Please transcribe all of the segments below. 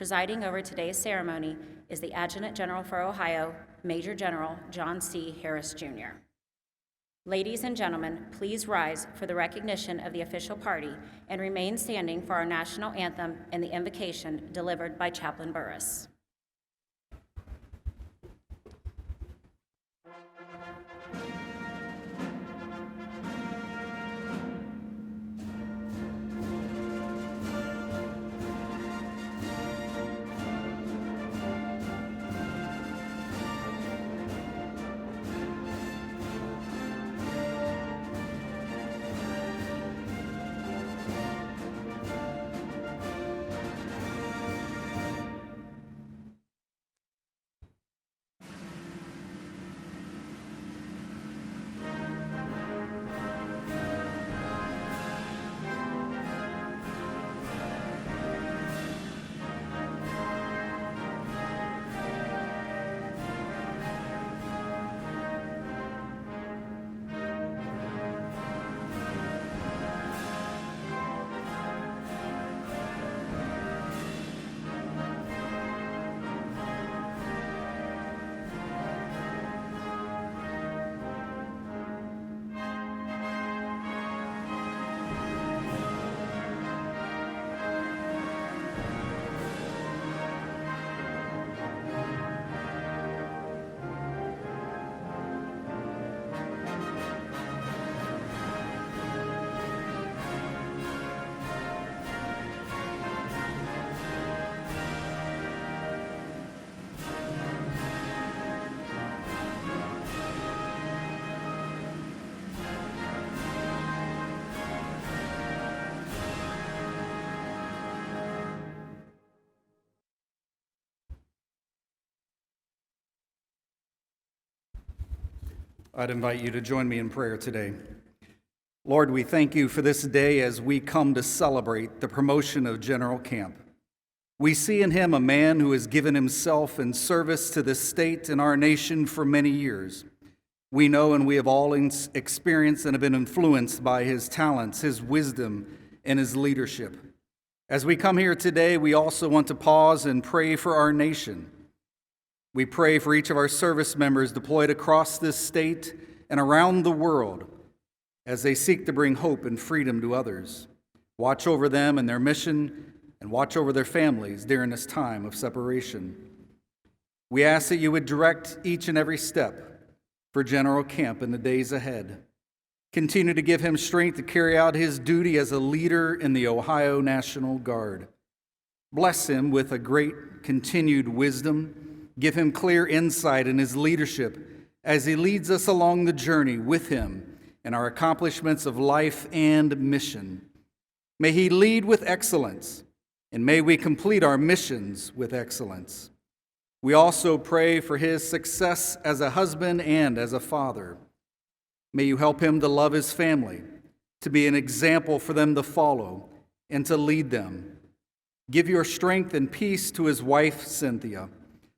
Presiding over today's ceremony is the Adjutant General for Ohio, Major General John C. Harris, Jr. Ladies and gentlemen, please rise for the recognition of the official party and remain standing for our national anthem and the invocation delivered by Chaplain Burris. I'd invite you to join me in prayer today. Lord, we thank you for this day as we come to celebrate the promotion of General Camp. We see in him a man who has given himself in service to this state and our nation for many years. We know and we have all experienced and have been influenced by his talents, his wisdom, and his leadership. As we come here today, we also want to pause and pray for our nation. We pray for each of our service members deployed across this state and around the world as they seek to bring hope and freedom to others. Watch over them and their mission, and watch over their families during this time of separation. We ask that you would direct each and every step for General Camp in the days ahead. Continue to give him strength to carry out his duty as a leader in the Ohio National Guard. Bless him with a great continued wisdom. Give him clear insight in his leadership as he leads us along the journey with him in our accomplishments of life and mission. May he lead with excellence, and may we complete our missions with excellence. We also pray for his success as a husband and as a father. May you help him to love his family, to be an example for them to follow, and to lead them. Give your strength and peace to his wife, Cynthia.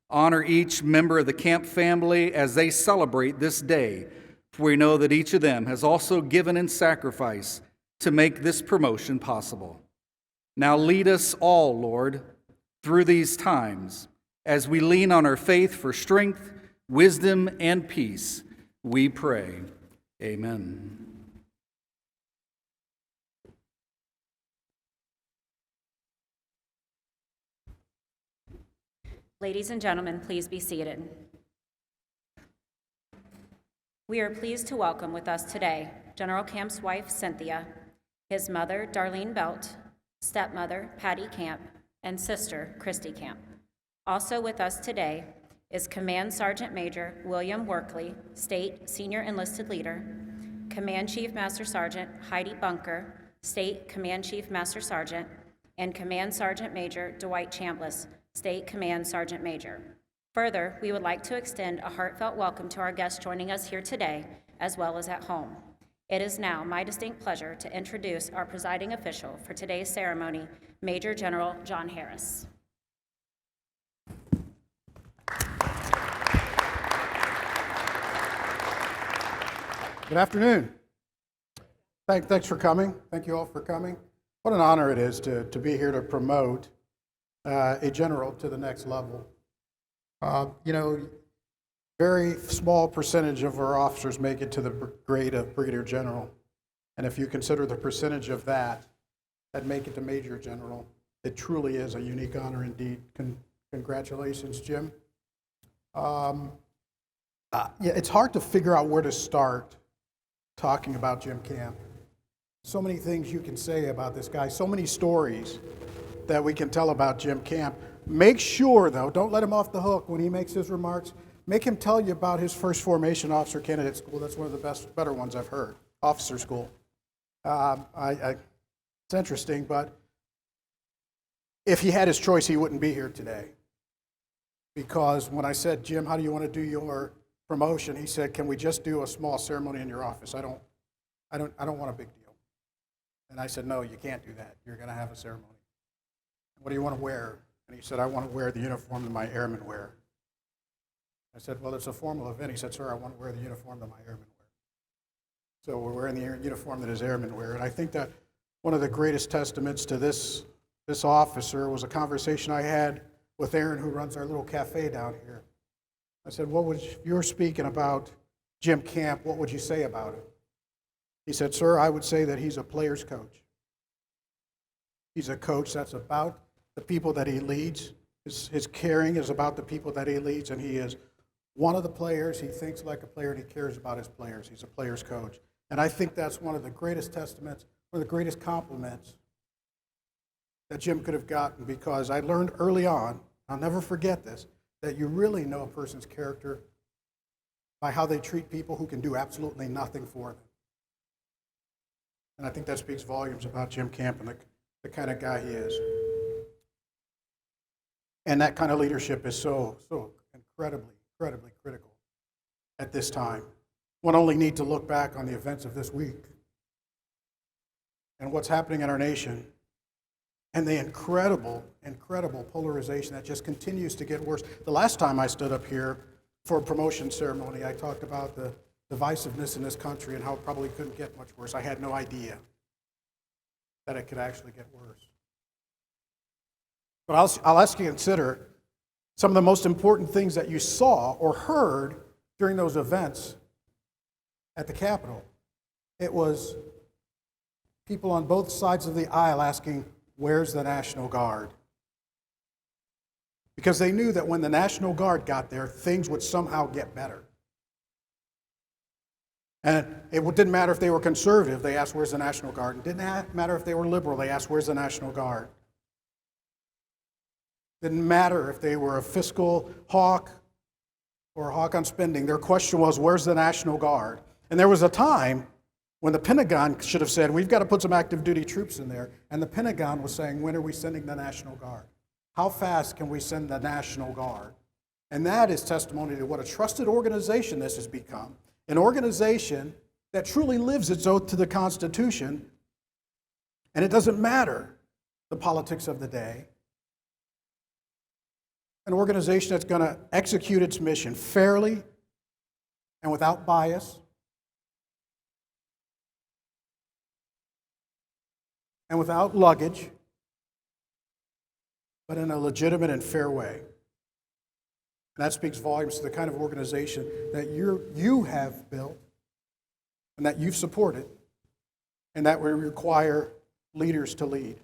Honor each member of the Camp family as they celebrate this day, for we know that each of them has also given in sacrifice to make this promotion possible. Now lead us all, Lord, through these times as we lean on our faith for strength, wisdom, and peace. We pray. Amen. Ladies and gentlemen, please be seated. We are pleased to welcome with us today General Camp's wife, Cynthia, his mother, Darlene Belt, stepmother, Patty Camp, and sister, Christy Camp. Also with us today is Command Sergeant Major William Workley, State Senior Enlisted Leader, Command Chief Master Sergeant Heidi Bunker, State Command Chief Master Sergeant, and Command Sergeant Major Dwight Chambliss, State Command Sergeant Major. Further, we would like to extend a heartfelt welcome to our guests joining us here today, as well as at home. It is now my distinct pleasure to introduce our presiding official for today's ceremony, Major General John Harris. Good afternoon. Thanks for coming. Thank you all for coming. What an honor it is to be here to promote a general to the next level. Very small percentage of our officers make it to the grade of brigadier general. And if you consider the percentage of that make it to major general, it truly is a unique honor indeed. Congratulations, Jim. It's hard to figure out where to start talking about Jim Camp. So many things you can say about this guy, so many stories that we can tell about Jim Camp. Make sure, though, don't let him off the hook when he makes his remarks. Make him tell you about his first formation officer candidate school. That's one of the better ones I've heard, officer school. It's interesting, but if he had his choice, he wouldn't be here today. Because when I said, Jim, how do you want to do your promotion? He said, can we just do a small ceremony in your office? I don't want a big deal. And I said, no, you can't do that. You're going to have a ceremony. What do you want to wear? And he said, I want to wear the uniform that my airmen wear. I said, well, it's a formal event. He said, sir, I want to wear the uniform that my airmen wear. So we're wearing the uniform that his airmen wear. And I think that one of the greatest testaments to this officer was a conversation I had with Aaron, who runs our little cafe down here. I said, if you were speaking about Jim Camp, what would you say about him? He said, sir, I would say that he's a player's coach. He's a coach that's about the people that he leads. His caring is about the people that he leads, and he is one of the players. He thinks like a player, and he cares about his players. He's a player's coach. And I think that's one of the greatest testaments, one of the greatest compliments that Jim could have gotten, because I learned early on, I'll never forget this, that you really know a person's character by how they treat people who can do absolutely nothing for them. And I think that speaks volumes about Jim Camp and the kind of guy he is. And that kind of leadership is so incredibly critical at this time. One only need to look back on the events of this week and what's happening in our nation and the incredible polarization that just continues to get worse. The last time I stood up here for a promotion ceremony, I talked about the divisiveness in this country and how it probably couldn't get much worse. I had no idea that it could actually get worse. But I'll ask you to consider some of the most important things that you saw or heard during those events at the Capitol. It was people on both sides of the aisle asking, where's the National Guard? Because they knew that when the National Guard got there, things would somehow get better. And it didn't matter if they were conservative, they asked, where's the National Guard? It didn't matter if they were liberal, they asked, where's the National Guard? Didn't matter if they were a fiscal hawk or a hawk on spending. Their question was, where's the National Guard? And there was a time when the Pentagon should have said, we've got to put some active duty troops in there. And the Pentagon was saying, when are we sending the National Guard? How fast can we send the National Guard? And that is testimony to what a trusted organization this has become. An organization that truly lives its oath to the Constitution. And it doesn't matter the politics of the day. An organization that's going to execute its mission fairly and without bias and without luggage, but in a legitimate and fair way. And that speaks volumes to the kind of organization that you have built and that you've supported, and that we require leaders to lead.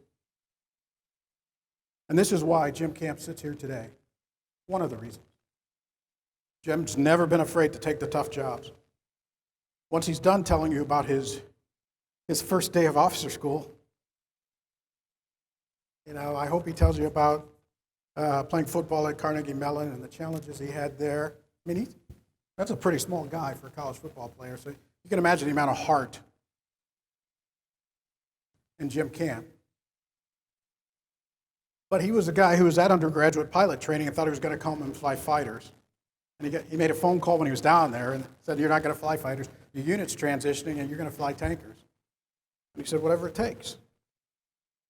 And this is why Jim Camp sits here today. One of the reasons. Jim's never been afraid to take the tough jobs. Once he's done telling you about his first day of officer school, I hope he tells you about playing football at Carnegie Mellon and the challenges he had there. I mean, that's a pretty small guy for a college football player, so you can imagine the amount of heart in Jim Camp. But he was a guy who was at undergraduate pilot training and thought he was going to come and fly fighters. And he made a phone call when he was down there and said, you're not going to fly fighters. Your unit's transitioning and you're going to fly tankers. And he said, whatever it takes.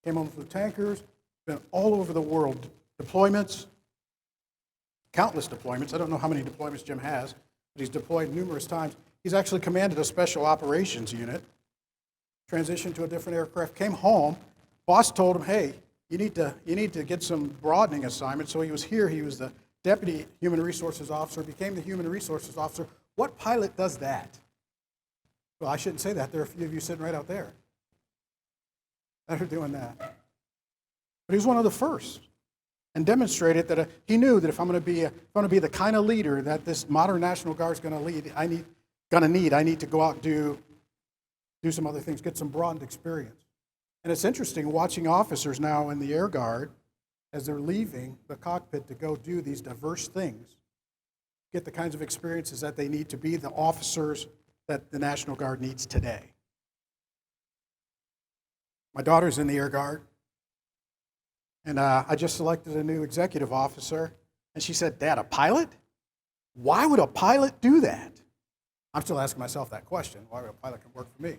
Came home with tankers, been all over the world. Deployments, countless deployments. I don't know how many deployments Jim has, but he's deployed numerous times. He's actually commanded a special operations unit, transitioned to a different aircraft, came home. Boss told him, hey, you need to get some broadening assignments. So he was here. He was the deputy human resources officer, became the human resources officer. What pilot does that? Well, I shouldn't say that. There are a few of you sitting right out there that are doing that. But he was one of the first, and demonstrated that he knew that if I'm going to be the kind of leader that this modern National Guard is going to lead, I need to go out and do some other things, get some broadened experience. And it's interesting watching officers now in the Air Guard as they're leaving the cockpit to go do these diverse things, get the kinds of experiences that they need to be the officers that the National Guard needs today. My daughter's in the Air Guard, and I just selected a new executive officer, and she said, "Dad, a pilot? Why would a pilot do that?" I'm still asking myself that question. Why would a pilot can work for me?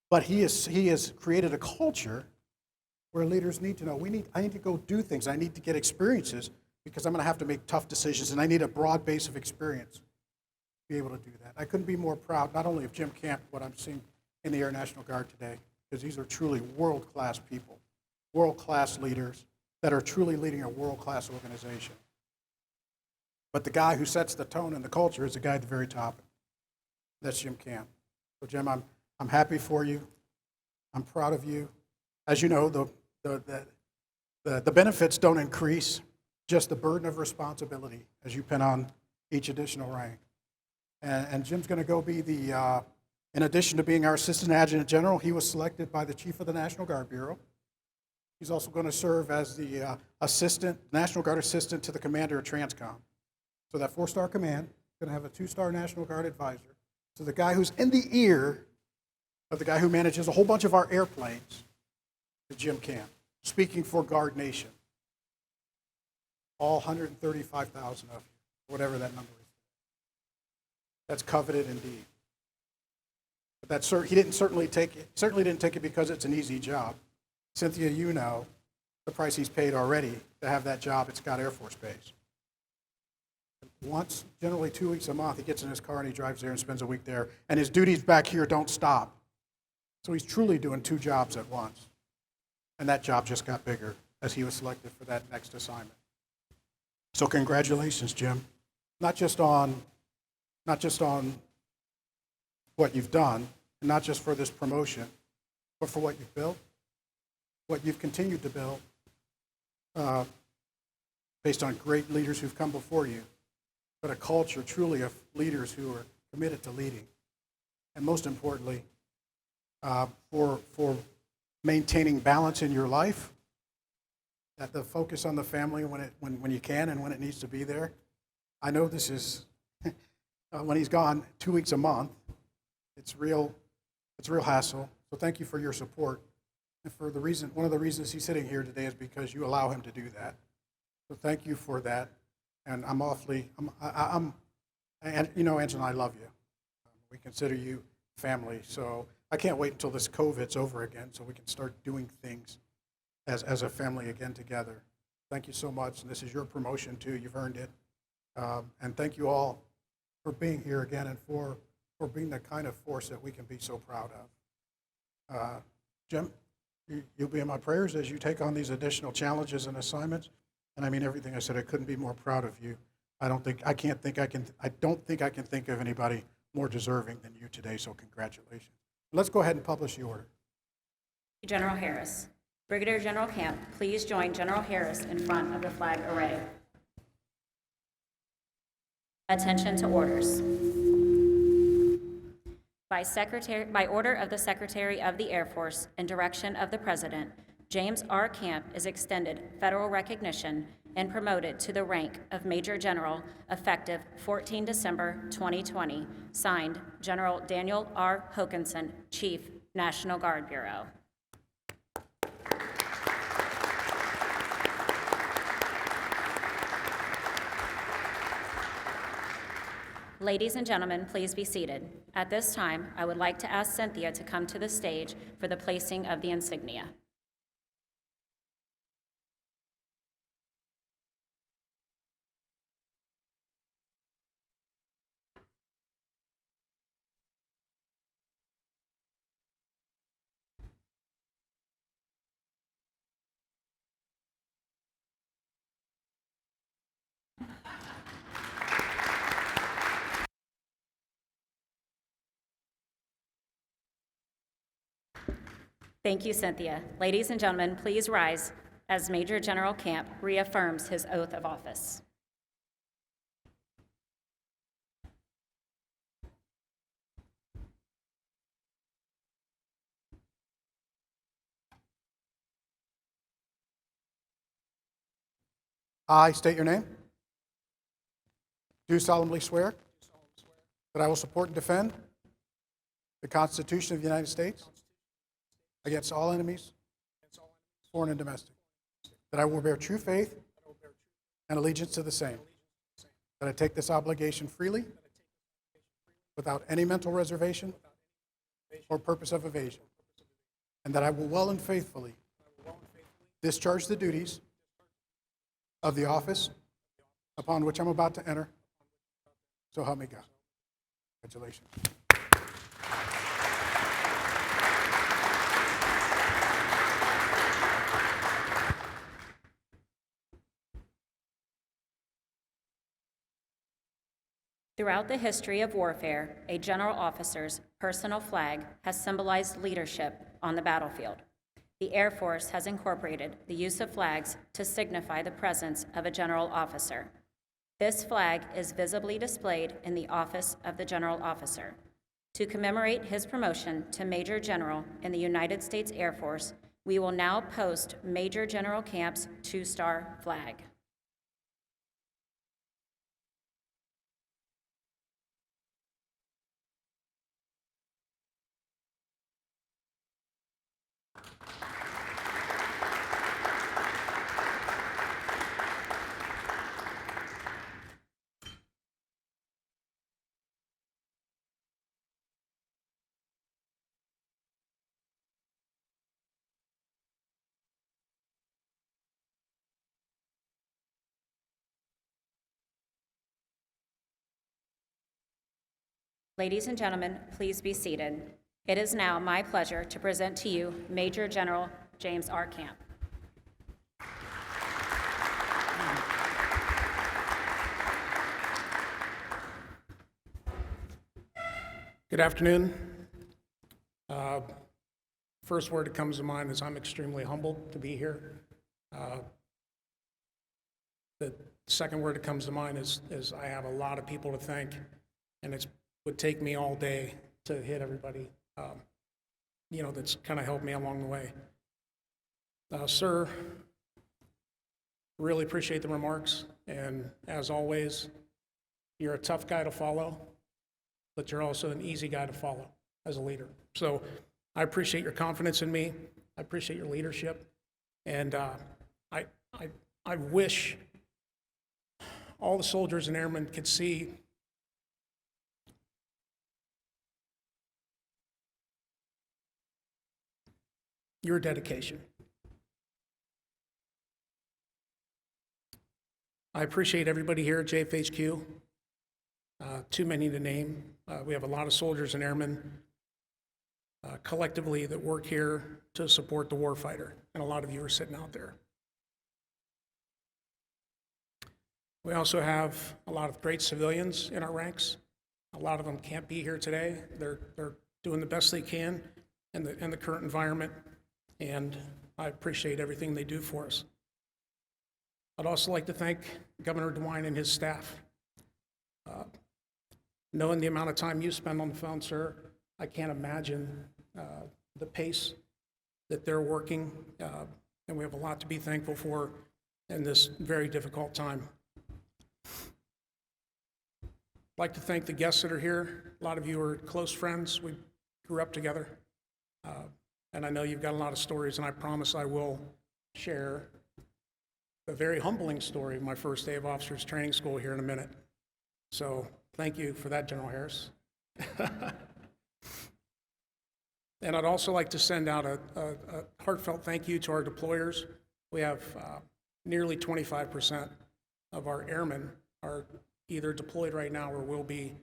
But he has created a culture where leaders need to know, I need to go do things. I need to get experiences because I'm going to have to make tough decisions, and I need a broad base of experience to be able to do that. I couldn't be more proud, not only of Jim Camp, what I'm seeing in the Air National Guard today, because these are truly world-class people, world-class leaders that are truly leading a world-class organization. But the guy who sets the tone and the culture is the guy at the very top. That's Jim Camp. So Jim, I'm happy for you. I'm proud of you. As you know, the benefits don't increase, just the burden of responsibility as you pin on each additional rank. And Jim's going to go be in addition to being our Assistant Adjutant General, he was selected by the Chief of the National Guard Bureau. He's also going to serve as the National Guard Assistant to the Commander of Transcom. So that 4-star command is going to have a 2-star National Guard advisor. So the guy who's in the ear of the guy who manages a whole bunch of our airplanes is Jim Camp, speaking for Guard Nation. All 135,000 of you, whatever that number is. That's coveted indeed. But he certainly didn't take it because it's an easy job. Cynthia, you know the price he's paid already to have that job at Scott Air Force Base. Once, generally 2 weeks a month, he gets in his car and he drives there and spends a week there. And his duties back here don't stop. So he's truly doing 2 jobs at once. And that job just got bigger as he was selected for that next assignment. So congratulations, Jim. Not just on what you've done, and not just for this promotion, but for what you've built, what you've continued to build, based on great leaders who've come before you, but a culture truly of leaders who are committed to leading. And most importantly, for maintaining balance in your life, that the focus on the family when you can and when it needs to be there. I know this is, when he's gone 2 weeks a month, it's real hassle. So thank you for your support. And one of the reasons he's sitting here today is because you allow him to do that. So thank you for that. And and you know, Angela and I love you. We consider you family. So I can't wait until this COVID's over again so we can start doing things as a family again together. Thank you so much. And this is your promotion too. You've earned it. And thank you all for being here again and for being the kind of force that we can be so proud of. Jim, you'll be in my prayers as you take on these additional challenges and assignments. And I mean everything I said. I couldn't be more proud of you. I don't think I can think of anybody more deserving than you today. So congratulations. Let's go ahead and publish the order. General Harris. Brigadier General Camp, please join General Harris in front of the flag array. Attention to orders. By order of the Secretary of the Air Force and direction of the President, James R. Camp is extended federal recognition and promoted to the rank of Major General effective 14 December 2020. Signed, General Daniel R. Hokanson, Chief, National Guard Bureau. Ladies and gentlemen, please be seated. At this time, I would like to ask Cynthia to come to the stage for the placing of the insignia. Thank you, Cynthia. Ladies and gentlemen, please rise as Major General Camp reaffirms his oath of office. I state your name. Do solemnly swear that I will support and defend the Constitution of the United States against all enemies, foreign and domestic, that I will bear true faith and allegiance to the same, that I take this obligation freely without any mental reservation or purpose of evasion, and that I will well and faithfully discharge the duties of the office upon which I'm about to enter. So help me God. Congratulations. Throughout the history of warfare, a general officer's personal flag has symbolized leadership on the battlefield. The Air Force has incorporated the use of flags to signify the presence of a general officer. This flag is visibly displayed in the office of the general officer. To commemorate his promotion to Major General in the United States Air Force, we will now post Major General Camp's 2-star flag. Ladies and gentlemen, please be seated. It is now my pleasure to present to you Major General James R. Camp. Good afternoon. First word that comes to mind is I'm extremely humbled to be here. The second word that comes to mind is I have a lot of people to thank, and it would take me all day to hit everybody, that's kind of helped me along the way. Sir, really appreciate the remarks, and as always, you're a tough guy to follow, but you're also an easy guy to follow as a leader. So I appreciate your confidence in me. I appreciate your leadership. And I wish all the soldiers and airmen could see your dedication. I appreciate everybody here at JFHQ. Too many to name. We have a lot of soldiers and airmen collectively that work here to support the warfighter, and a lot of you are sitting out there. We also have a lot of great civilians in our ranks. A lot of them can't be here today. They're doing the best they can in the current environment, and I appreciate everything they do for us. I'd also like to thank Governor DeWine and his staff. Knowing the amount of time you spend on the phone, sir, I can't imagine the pace that they're working, and we have a lot to be thankful for in this very difficult time. I'd like to thank the guests that are here. A lot of you are close friends. We grew up together, and I know you've got a lot of stories, and I promise I will share a very humbling story of my first day of officers training school here in a minute. So thank you for that, General Harris. And I'd also like to send out a heartfelt thank you to our deployers. We have nearly 25% of our airmen are either deployed right now or will be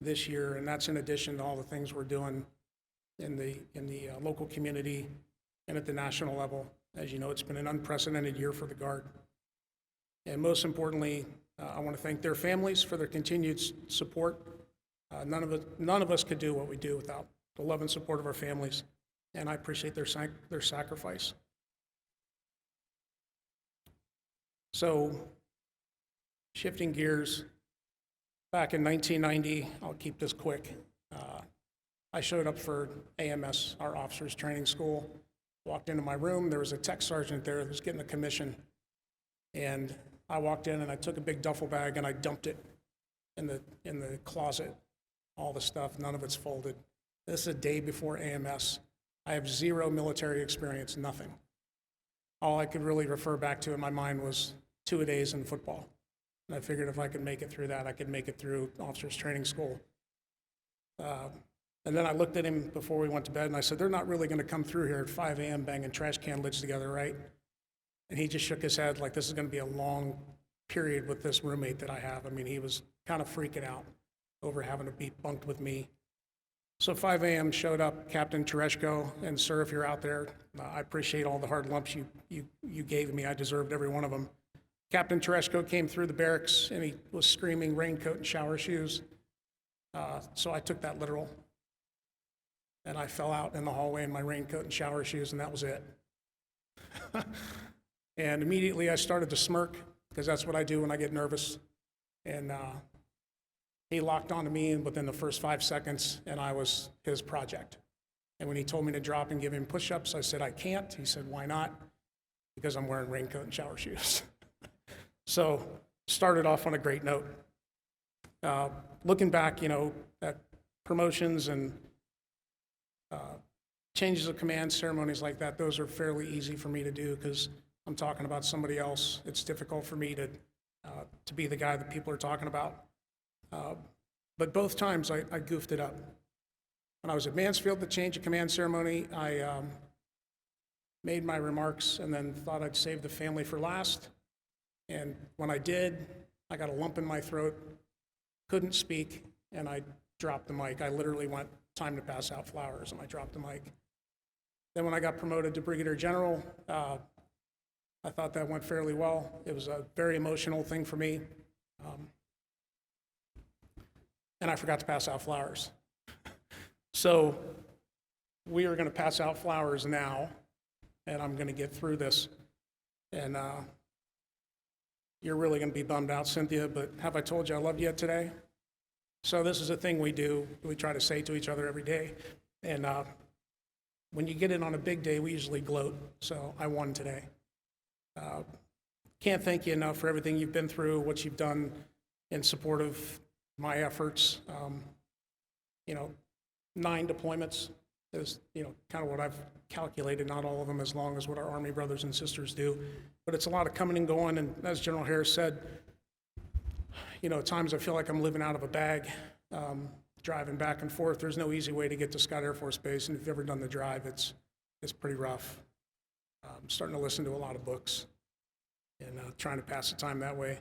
this year, and that's in addition to all the things we're doing in the local community and at the national level. As you know, it's been an unprecedented year for the Guard. And most importantly, I want to thank their families for their continued support. None of us could do what we do without the love and support of our families. and I appreciate their sacrifice. So, shifting gears, back in 1990, I'll keep this quick, I showed up for AMS, our officers training school, walked into my room, there was a tech sergeant there that was getting a commission, and I walked in and I took a big duffel bag and I dumped it in the closet, all the stuff, none of it's folded. This is a day before AMS. I have zero military experience, nothing. All I could really refer back to in my mind was 2-a-days in football. And I figured if I could make it through that, I could make it through officers training school. And then I looked at him before we went to bed and I said, they're not really gonna come through here at 5 a.m. banging trash can lids together, right? And he just shook his head like this is gonna be a long period with this roommate that I have. I mean, he was kind of freaking out over having to be bunked with me. So 5 a.m. showed up, Captain Tereshko, and sir, if you're out there, I appreciate all the hard lumps you gave me. I deserved every one of them. Captain Tereshko came through the barracks and he was screaming raincoat and shower shoes. So I took that literal. And I fell out in the hallway in my raincoat and shower shoes, and that was it. And immediately I started to smirk, because that's what I do when I get nervous. And he locked onto me within the first 5 seconds, and I was his project. And when he told me to drop and give him push-ups, I said, I can't. He said, why not? Because I'm wearing raincoat and shower shoes. So started off on a great note. Looking back, at promotions and changes of command, ceremonies like that, those are fairly easy for me to do because I'm talking about somebody else. It's difficult for me to be the guy that people are talking about. But both times I goofed it up. When I was at Mansfield, the change of command ceremony, I made my remarks and then thought I'd save the family for last. And when I did, I got a lump in my throat, couldn't speak, and I dropped the mic. I literally went, time to pass out flowers, and I dropped the mic. Then when I got promoted to Brigadier General, I thought that went fairly well. It was a very emotional thing for me. And I forgot to pass out flowers. So we are going to pass out flowers now, and I'm going to get through this. And you're really going to be bummed out, Cynthia, but have I told you I loved you yet today? So this is a thing we do. We try to say to each other every day. And when you get in on a big day, we usually gloat. So I won today. Can't thank you enough for everything you've been through, what you've done in support of my efforts. 9 deployments is, kind of what I've calculated, not all of them as long as what our Army brothers and sisters do. But it's a lot of coming and going, and as General Harris said, at times I feel like I'm living out of a bag, driving back and forth. There's no easy way to get to Scott Air Force Base, and if you've ever done the drive, it's pretty rough. I'm starting to listen to a lot of books and trying to pass the time that way.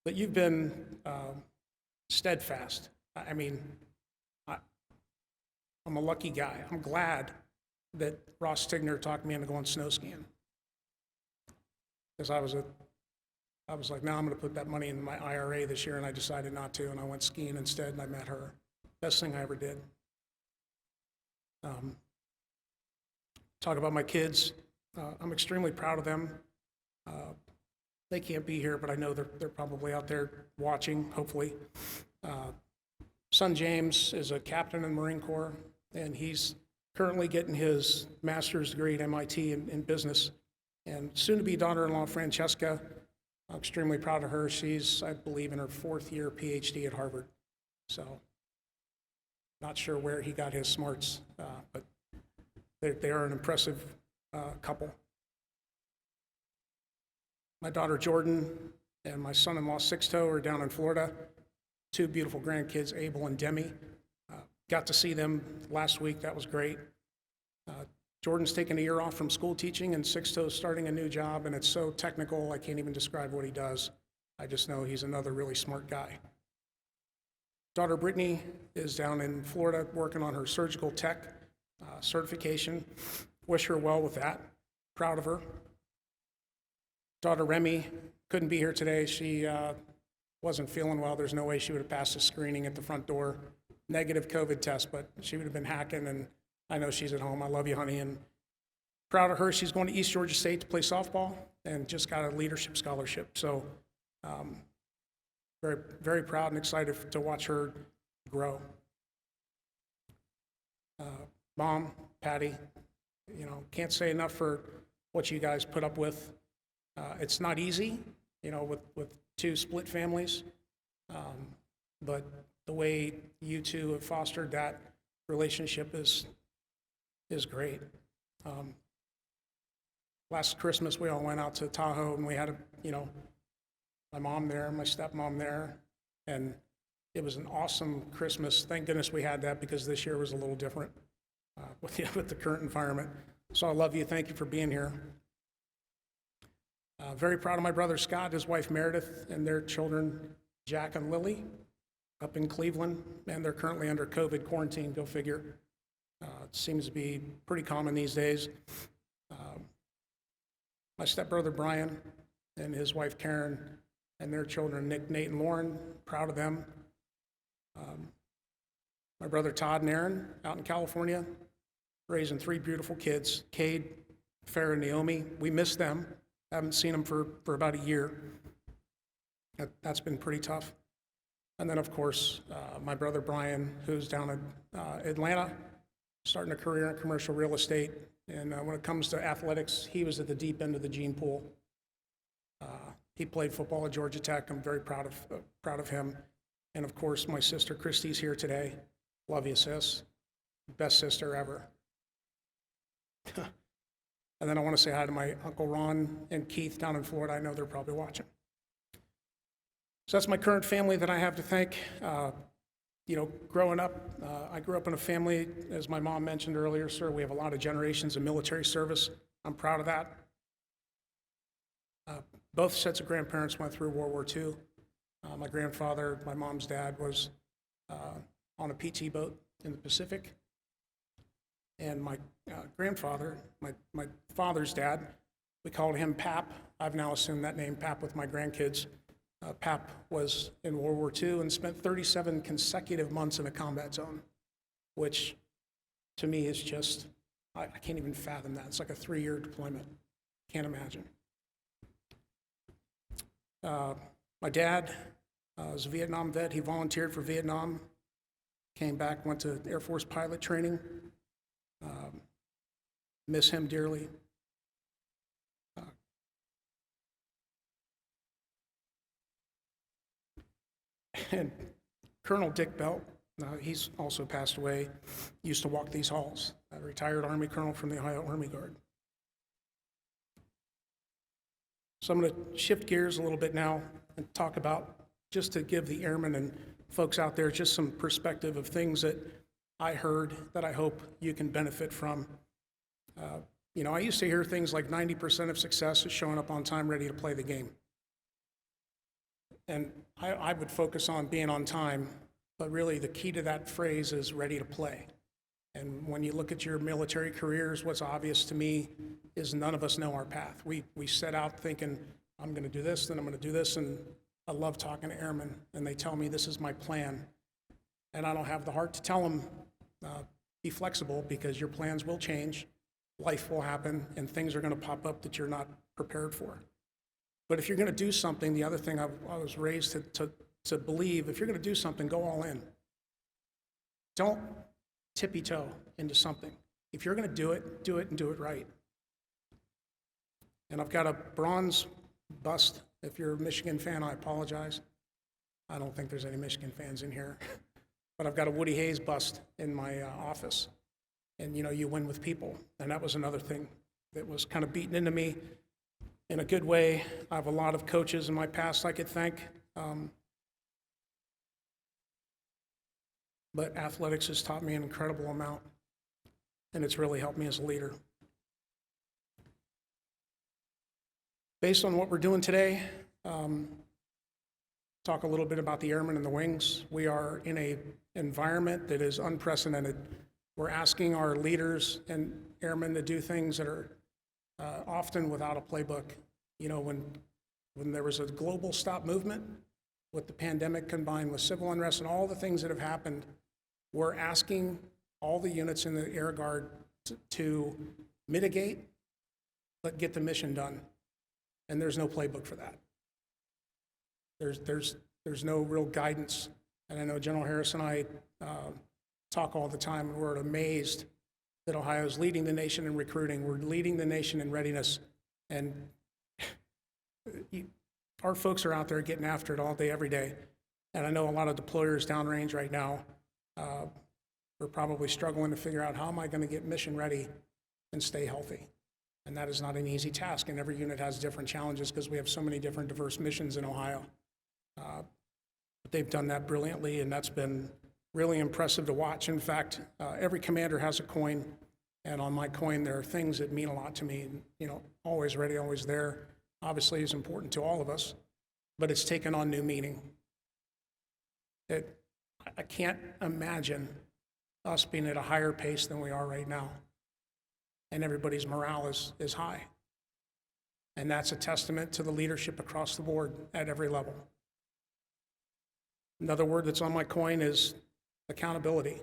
But you've been steadfast. I mean, I'm a lucky guy. I'm glad that Ross Stigner talked me into going snow skiing. Because I was like, no, I'm going to put that money in my IRA this year, and I decided not to, and I went skiing instead, and I met her. Best thing I ever did. Talk about my kids. I'm extremely proud of them. They can't be here, but I know they're probably out there watching, hopefully. Son James is a captain in the Marine Corps, and he's currently getting his master's degree at MIT in business. And soon-to-be daughter-in-law, Francesca, I'm extremely proud of her. She's, I believe, in her 4th year PhD at Harvard. So, not sure where he got his smarts, but they are an impressive couple. My daughter Jordan and my son-in-law Sixto are down in Florida. 2 beautiful grandkids, Abel and Demi. Got to see them last week. That was great. Jordan's taking a year off from school teaching, and Sixto's starting a new job, and it's so technical, I can't even describe what he does. I just know he's another really smart guy. Daughter Brittany is down in Florida working on her surgical tech certification. Wish her well with that. Proud of her. Daughter Remy couldn't be here today. She wasn't feeling well. There's no way she would have passed the screening at the front door. Negative COVID test, but she would have been hacking, and I know she's at home. I love you, honey, and proud of her. She's going to East Georgia State to play softball and just got a leadership scholarship. So very, very proud and excited to watch her grow. Mom, Patty, can't say enough for what you guys put up with. It's not easy, with two split families, but the way you two have fostered that relationship is great. Last Christmas, we all went out to Tahoe, and we had my mom there, my stepmom there, and it was an awesome Christmas. Thank goodness we had that, because this year was a little different with the current environment. So I love you. Thank you for being here. Very proud of my brother Scott, his wife Meredith, and their children Jack and Lily up in Cleveland, and they're currently under COVID quarantine, go figure. It seems to be pretty common these days. My stepbrother Brian and his wife Karen and their children Nick, Nate, and Lauren, proud of them. My brother Todd and Aaron out in California, raising 3 beautiful kids, Cade, Farrah, and Naomi. We miss them. Haven't seen them for about a year. That's been pretty tough. And then, of course, my brother Brian, who's down in Atlanta, starting a career in commercial real estate. And when it comes to athletics, he was at the deep end of the gene pool. He played football at Georgia Tech. I'm very proud of him. And of course, my sister Christy's here today. Love you, sis. Best sister ever. And then I want to say hi to my Uncle Ron and Keith down in Florida. I know they're probably watching. So that's my current family that I have to thank. Growing up, I grew up in a family, as my mom mentioned earlier, sir, we have a lot of generations of military service. I'm proud of that. Both sets of grandparents went through World War II. My grandfather, my mom's dad, was on a PT boat in the Pacific. And my grandfather, my father's dad, we called him Pap. I've now assumed that name, Pap, with my grandkids. Pap was in World War II and spent 37 consecutive months in a combat zone, which to me is just, I can't even fathom that. It's like a 3-year deployment. Can't imagine. My dad was a Vietnam vet. He volunteered for Vietnam, came back, went to Air Force pilot training. Miss him dearly. And Colonel Dick Belt, he's also passed away, used to walk these halls, a retired Army colonel from the Ohio Army Guard. So I'm going to shift gears a little bit now and talk about, just to give the airmen and folks out there just some perspective of things that I heard that I hope you can benefit from. I used to hear things like 90% of success is showing up on time, ready to play the game. And I would focus on being on time, but really the key to that phrase is ready to play. And when you look at your military careers, what's obvious to me is none of us know our path. We set out thinking, I'm going to do this, then I'm going to do this, and I love talking to airmen, and they tell me this is my plan. And I don't have the heart to tell them, be flexible, because your plans will change, life will happen, and things are going to pop up that you're not prepared for. But if you're going to do something, the other thing I was raised to believe, if you're going to do something, go all in. Don't tippy-toe into something. If you're going to do it and do it right. And I've got a bronze bust. If you're a Michigan fan, I apologize. I don't think there's any Michigan fans in here. But I've got a Woody Hayes bust in my office. And you win with people. And that was another thing that was kind of beaten into me in a good way. I have a lot of coaches in my past I could thank. But athletics has taught me an incredible amount. And it's really helped me as a leader. Based on what we're doing today, talk a little bit about the Airmen and the Wings. We are in an environment that is unprecedented. We're asking our leaders and airmen to do things that are often without a playbook. When there was a global stop movement with the pandemic combined with civil unrest and all the things that have happened, we're asking all the units in the Air Guard to mitigate, but get the mission done. And there's no playbook for that. There's no real guidance. And I know General Harris and I talk all the time, and we're amazed that Ohio is leading the nation in recruiting. We're leading the nation in readiness. And our folks are out there getting after it all day, every day. And I know a lot of deployers downrange right now are probably struggling to figure out, how am I going to get mission ready and stay healthy? And that is not an easy task, and every unit has different challenges because we have so many different diverse missions in Ohio. But they've done that brilliantly, and that's been really impressive to watch. In fact, every commander has a coin, and on my coin there are things that mean a lot to me. You know, always ready, always there, obviously is important to all of us, but it's taken on new meaning. I can't imagine us being at a higher pace than we are right now, and everybody's morale is high. And that's a testament to the leadership across the board at every level. Another word that's on my coin is accountability.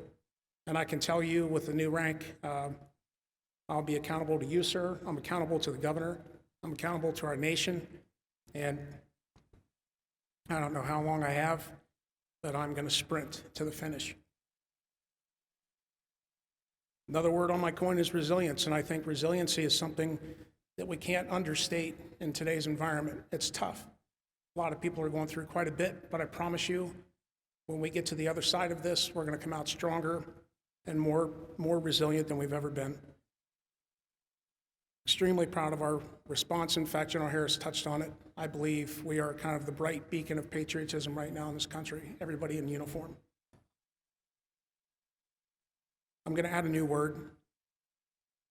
And I can tell you with the new rank, I'll be accountable to you, sir. I'm accountable to the governor. I'm accountable to our nation. And I don't know how long I have, but I'm going to sprint to the finish. Another word on my coin is resilience, and I think resiliency is something that we can't understate in today's environment. It's tough. A lot of people are going through quite a bit, but I promise you, when we get to the other side of this, we're going to come out stronger and more resilient than we've ever been. Extremely proud of our response. In fact, General Harris touched on it. I believe we are kind of the bright beacon of patriotism right now in this country, everybody in uniform. I'm going to add a new word,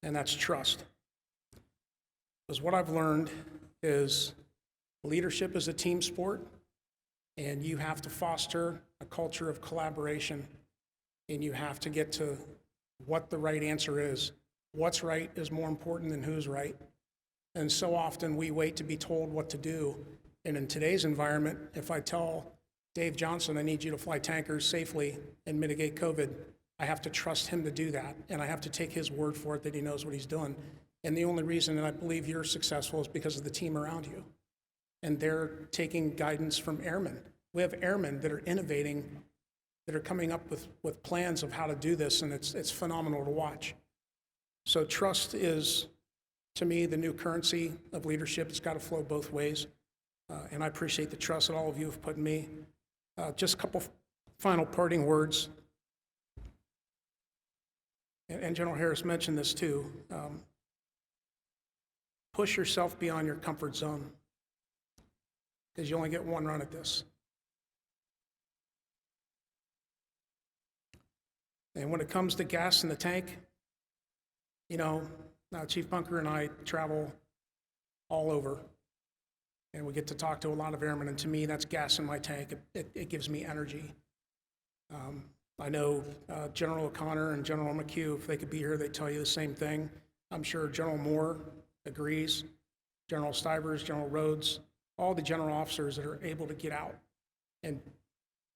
and that's trust. Because what I've learned is leadership is a team sport, and you have to foster a culture of collaboration, and you have to get to what the right answer is. What's right is more important than who's right. And so often we wait to be told what to do. And in today's environment, if I tell Dave Johnson, I need you to fly tankers safely and mitigate COVID, I have to trust him to do that. And I have to take his word for it that he knows what he's doing. And the only reason that I believe you're successful is because of the team around you. And they're taking guidance from airmen. We have airmen that are innovating, that are coming up with plans of how to do this, and it's phenomenal to watch. So trust is, to me, the new currency of leadership. It's got to flow both ways. And I appreciate the trust that all of you have put in me. Just a couple final parting words. And General Harris mentioned this too. Push yourself beyond your comfort zone, because you only get one run at this. And when it comes to gas in the tank, you know, now Chief Bunker and I travel all over, and we get to talk to a lot of airmen, and to me, that's gas in my tank. It gives me energy. I know General O'Connor and General McHugh, if they could be here, they'd tell you the same thing. I'm sure General Moore agrees, General Stivers, General Rhodes, all the general officers that are able to get out and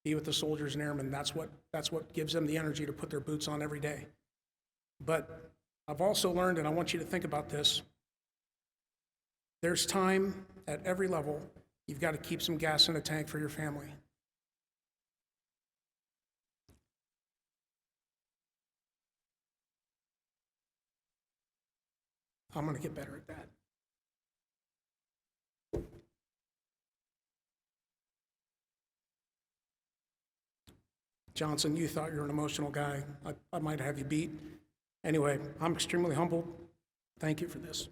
be with the soldiers and airmen. That's what gives them the energy to put their boots on every day. But I've also learned, and I want you to think about this, there's time at every level. You've got to keep some gas in the tank for your family. I'm going to get better at that. Johnson, you thought you were an emotional guy. I might have you beat. Anyway, I'm extremely humbled. Thank you for this.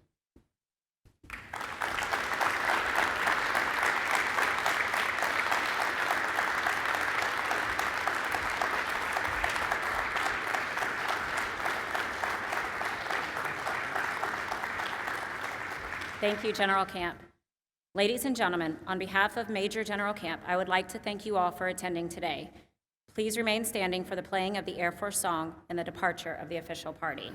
Thank you, General Camp. Ladies and gentlemen, on behalf of Major General Camp, I would like to thank you all for attending today. Please remain standing for the playing of the Air Force song and the departure of the official party.